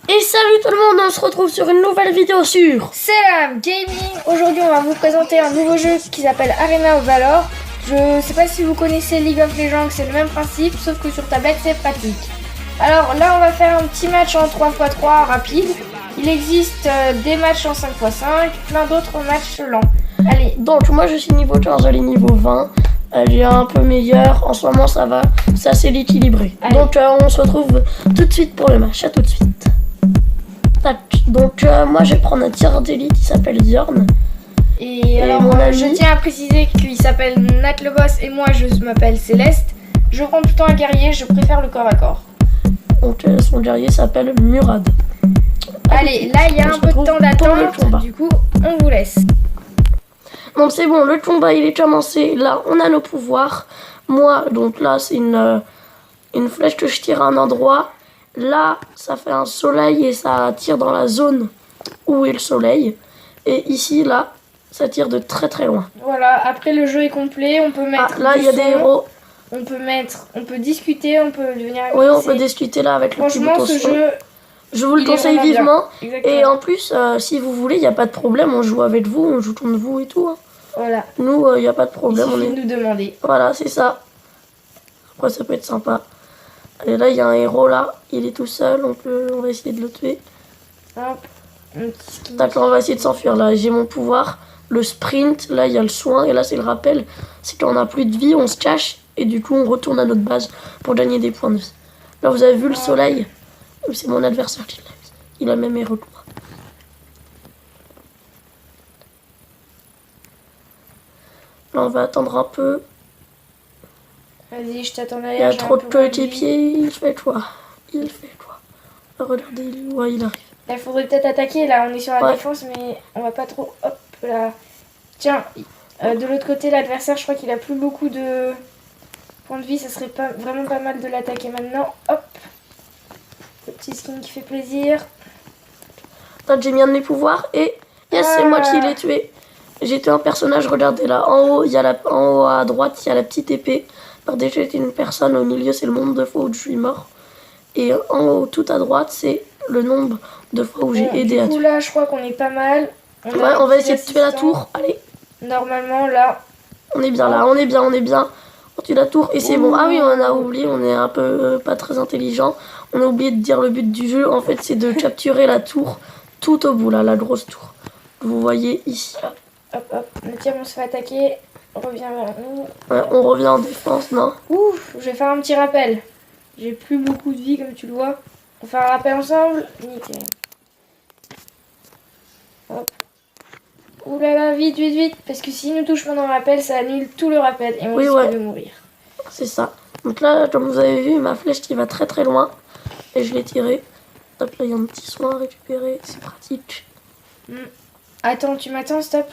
Et salut tout le monde, on se retrouve sur une nouvelle vidéo sur Selam Gaming. Aujourd'hui on va vous présenter un nouveau jeu qui s'appelle Arena of Valor. Je sais pas si vous connaissez League of Legends, c'est le même principe sauf que sur tablette c'est pratique. Alors là on va faire un petit match en 3x3 rapide. Il existe des matchs en 5x5, plein d'autres matchs lents. Allez. Donc moi je suis niveau 15, elle est niveau 20. Elle est un peu meilleure, en ce moment ça va, c'est assez équilibré. Allez. Donc on se retrouve tout de suite pour le match, à tout de suite. Tac. Donc moi je vais prendre un tireur d'élite qui s'appelle Bjorn. Et alors mon ami... je tiens à préciser qu'il s'appelle Nat le boss et moi je m'appelle Céleste. Je prends tout le temps un guerrier, je préfère le corps à corps. Donc son guerrier s'appelle Murad. Allez, là il y a un peu de temps d'attente, du coup on vous laisse. Donc c'est bon, le combat il est commencé. Là on a nos pouvoirs. Moi, donc là c'est une flèche que je tire à un endroit. Là ça fait un soleil et ça tire dans la zone où est le soleil. Et ici là ça tire de très très loin. Voilà, après le jeu est complet, on peut mettre là il y a des héros. On peut discuter, on peut devenir Oui, on peut discuter là avec le petit bouton. Franchement, ce jeu, je vous le conseille vivement. Et en plus, si vous voulez, il n'y a pas de problème. On joue avec vous, on joue contre vous et tout. Hein. Voilà. Nous, il n'y a pas de problème. Il suffit de nous demander. Voilà, c'est ça. Après, ça peut être sympa. Et là, il y a un héros là. Il est tout seul. On va essayer de le tuer. Hop. D'accord, on va essayer de s'enfuir. Là, j'ai mon pouvoir. Le sprint. Là, il y a le soin. Et là, c'est le rappel. C'est quand on n'a plus de vie, on se cache. Et du coup, on retourne à notre base pour gagner des points de vie. Là, vous avez vu le soleil. C'est mon adversaire qui l'a mis. Il a le même héros que moi. Là, on va attendre un peu. Vas-y, je t'attends Il derrière. y a trop de coéquipiers. Il fait quoi? Regardez, ouais, il arrive. Il faudrait peut-être attaquer. Là, on est sur la défense, mais on va pas trop. Hop là. Tiens, de l'autre côté, l'adversaire, je crois qu'il a plus beaucoup de points de vie. Ça serait vraiment pas mal de l'attaquer maintenant. Hop. Le petit skin qui fait plaisir. Attends, j'ai mis un de mes pouvoirs et yes, c'est moi qui l'ai tué. J'ai tué un personnage, regardez là. En haut, en haut à droite, il y a la petite épée. Alors déjà, j'étais une personne, au milieu, c'est le nombre de fois où je suis mort. Et en haut, tout à droite, c'est le nombre de fois où j'ai aidé à tuer. Du coup, là, je crois qu'on est pas mal. On va essayer de tuer la tour. Allez. Normalement, là. On est bien là, on est bien. On tue la tour et c'est bon. Ah oui, on a oublié, on est un peu pas très intelligent. On a oublié de dire le but du jeu. En fait, c'est de capturer la tour tout au bout, là, la grosse tour. Vous voyez ici. Hop. Le diamant se fait attaquer. On revient vers nous. Ouais, on revient en défense, non? Ouf, je vais faire un petit rappel. J'ai plus beaucoup de vie, comme tu le vois. On va faire un rappel ensemble. Nickel. Hop. Ouh là là, vite. Parce que s'il nous touche pendant le rappel, ça annule tout le rappel. Et on risque de mourir. C'est ça. Donc là, comme vous avez vu, ma flèche qui va très très loin. Et je l'ai tirée. Hop, là, il y a un petit soin à récupérer. C'est pratique. Attends, tu m'attends, stop.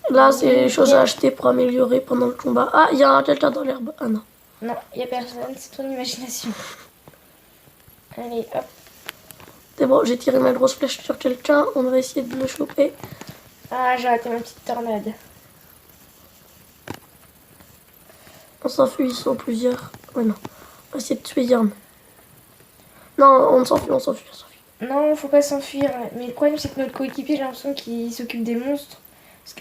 Là, c'est les choses à acheter pour améliorer pendant le combat. Ah, il y a quelqu'un dans l'herbe. Ah non. Non, il n'y a personne. C'est ton imagination. Allez, hop. C'est bon, j'ai tiré ma grosse flèche sur quelqu'un. On va essayer de le choper. Ah, j'ai raté ma petite tornade. On s'enfuit, ils sont plusieurs. Ouais, non. On va essayer de tuer Yarn. Non, on s'enfuit. Non, faut pas s'enfuir. Mais le problème, c'est que notre coéquipier, j'ai l'impression qu'il s'occupe des monstres.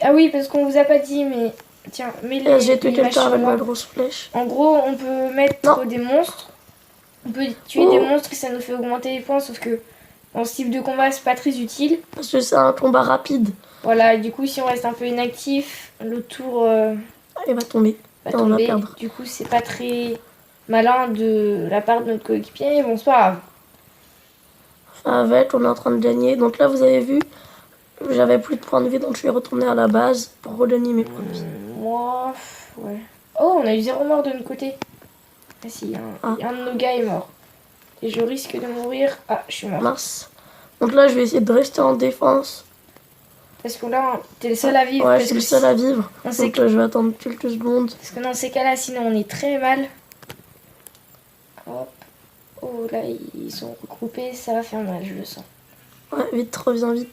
Ah oui, parce qu'on vous a pas dit, mais... Tiens, mets-les. J'ai tué quelqu'un avec ma grosse flèche. En gros, on peut mettre des monstres. On peut tuer des monstres et ça nous fait augmenter les points, sauf que dans ce type de combat, c'est pas très utile. Parce que c'est un combat rapide. Voilà, du coup, si on reste un peu inactif, le tour... il va tomber. On va perdre. Du coup, c'est pas très malin de la part de notre coéquipier. Bon, c'est pas grave. Avec, on est en train de gagner. Donc là, vous avez vu, j'avais plus de points de vie, donc je suis retourné à la base pour regagner mes points de vie. Moi, ouais. Oh, on a eu 0 mort de notre côté. Ah si, un de nos gars est mort. Et je risque de mourir. Ah, je suis mort. Mince. Donc là, je vais essayer de rester en défense. Parce que là, t'es le seul à vivre. Ouais, je suis le seul à vivre. Donc je vais attendre quelques secondes. Parce que dans ces cas-là, sinon on est très mal. Hop. Oh là, ils sont regroupés, ça va faire mal, je le sens. Ouais, vite, reviens vite.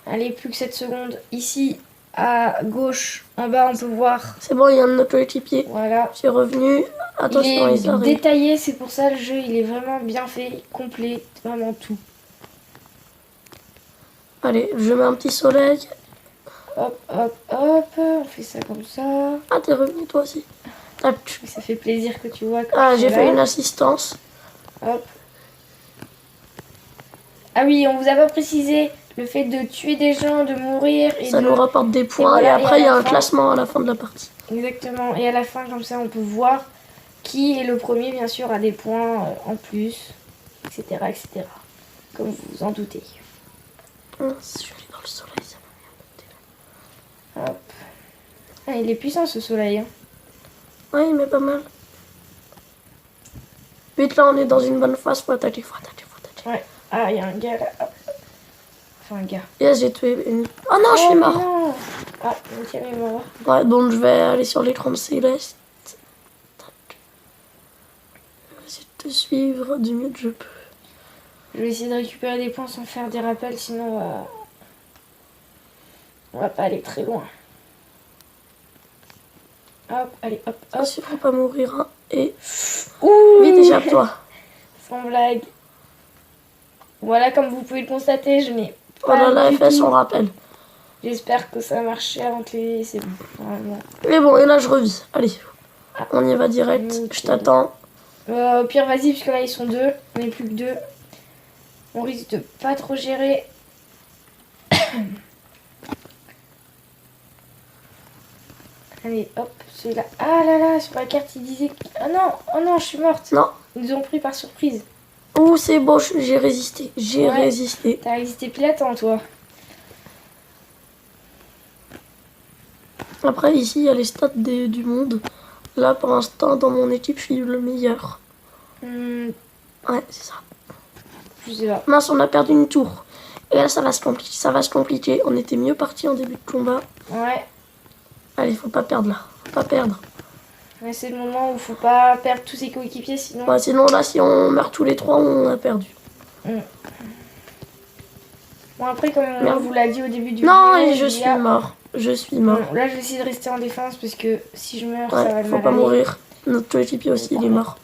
Allez, plus que 7 secondes. Ici, à gauche, en bas, on peut voir. C'est bon, il y a un de nos coéquipiers. Voilà. Je suis revenu. Attention, il ils est arrivent. détaillé, c'est pour ça le jeu il est vraiment bien fait, complet, vraiment tout. Allez, je mets un petit soleil. Hop, hop, hop, on fait ça comme ça. Ah, t'es revenu toi aussi. Tac. Ça fait plaisir que tu vois. Ah, j'ai fait là. une assistance. Hop. Ah oui, on vous a pas précisé le fait de tuer des gens, de mourir et Ça de... nous rapporte des points. voilà, et après, et il y à a la un fin- classement à la fin de la partie. Exactement. Et à la fin, comme ça, on peut voir qui est le premier, bien sûr, à des points en plus, etc., etc. Comme vous vous en doutez. Je suis allé dans le soleil, ça m'a bien monté là. Hop. Ah, il est puissant ce soleil. Hein. Ouais, il met pas mal. Vite là, on est dans une bonne phase. Faut attaquer. Ouais. Ah, il y a un gars là. Hop. Enfin, un gars. Yes, j'ai tué une. Oh non, je suis mort. Non. Ah, ok, est mort. Ouais, donc je vais aller sur l'écran céleste. Tac. Je vais essayer de te suivre du mieux que je peux. Je vais essayer de récupérer des points sans faire des rappels, sinon on va pas aller très loin. Hop, allez, hop, hop. Attention, faut pas mourir. Hein. Et Ouh, vite, échappe-toi. sans blague. Voilà, comme vous pouvez le constater, je n'ai pas Voilà, là, du elle fait tout. son rappel. J'espère que ça a marché avant que les... C'est bon, normalement. Mais bon, et là, je revis. Allez, on y va direct. Ok. Je t'attends. Au pire, vas-y, puisque là, ils sont deux. On n'est plus que deux. On risque de pas trop gérer. Allez, hop, celui-là. Ah là là, sur la carte, il disait... Ah non, oh non, je suis morte. Non. Ils nous ont pris par surprise. Ouh, c'est beau, j'ai résisté. J'ai Ouais. résisté. T'as résisté pile à temps, toi. Après, ici, il y a les stats du monde. Là, pour l'instant, dans mon équipe, je suis le meilleur. Ouais, c'est ça. Je sais pas. Mince, on a perdu une tour. Et là, ça va se compliquer. On était mieux parti en début de combat. Ouais. Allez, faut pas perdre là. Faut pas perdre. Mais c'est le moment où faut pas perdre tous ses coéquipiers, sinon... Ouais, sinon, là, si on meurt tous les trois, on a perdu. Bon, après, comme on Merde. vous l'a dit au début du Non, vidéo... et je suis mort. Je suis mort. Bon, là, je vais essayer de rester en défense parce que si je meurs, ça va Ouais, le faut mal pas aller. mourir. Notre coéquipier aussi, il est mort.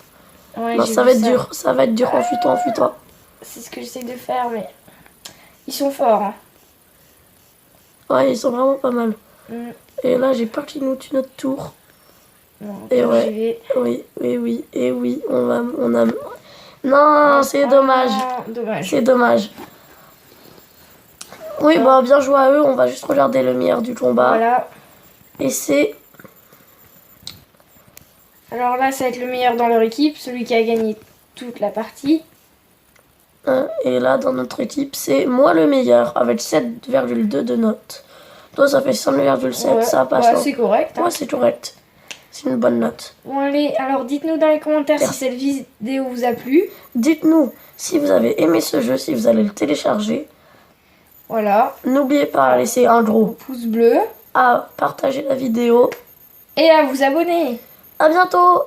Ouais, Non, j'ai ça vu va être dur. Ça va être dur. Enfuis-toi, enfuis-toi. C'est ce que j'essaie de faire, mais... Ils sont forts, hein. Ouais, ils sont vraiment pas mal. Mm. Et là, j'ai peur qu'ils nous tuent notre tour. Non, Et ok, ouais. j'y vais. Oui, et oui, on a... Non, c'est dommage. Ah, dommage. C'est dommage. Oui, bah, bien joué à eux. On va juste regarder le meilleur du combat. Voilà. Et c'est... Alors là, ça va être le meilleur dans leur équipe, celui qui a gagné toute la partie. Et là, dans notre équipe, c'est moi le meilleur, avec 7,2 de note. Toi, ça fait 5,7, Ouais, ça passe. ouais, hein. c'est correct. Hein. Ouais, c'est correct. C'est une bonne note. Bon, allez, alors dites-nous dans les commentaires si cette vidéo vous a plu. Dites-nous si vous avez aimé ce jeu, si vous allez le télécharger. Voilà. N'oubliez pas à laisser un gros Pouce bleu. à partager la vidéo. Et à vous abonner. À bientôt!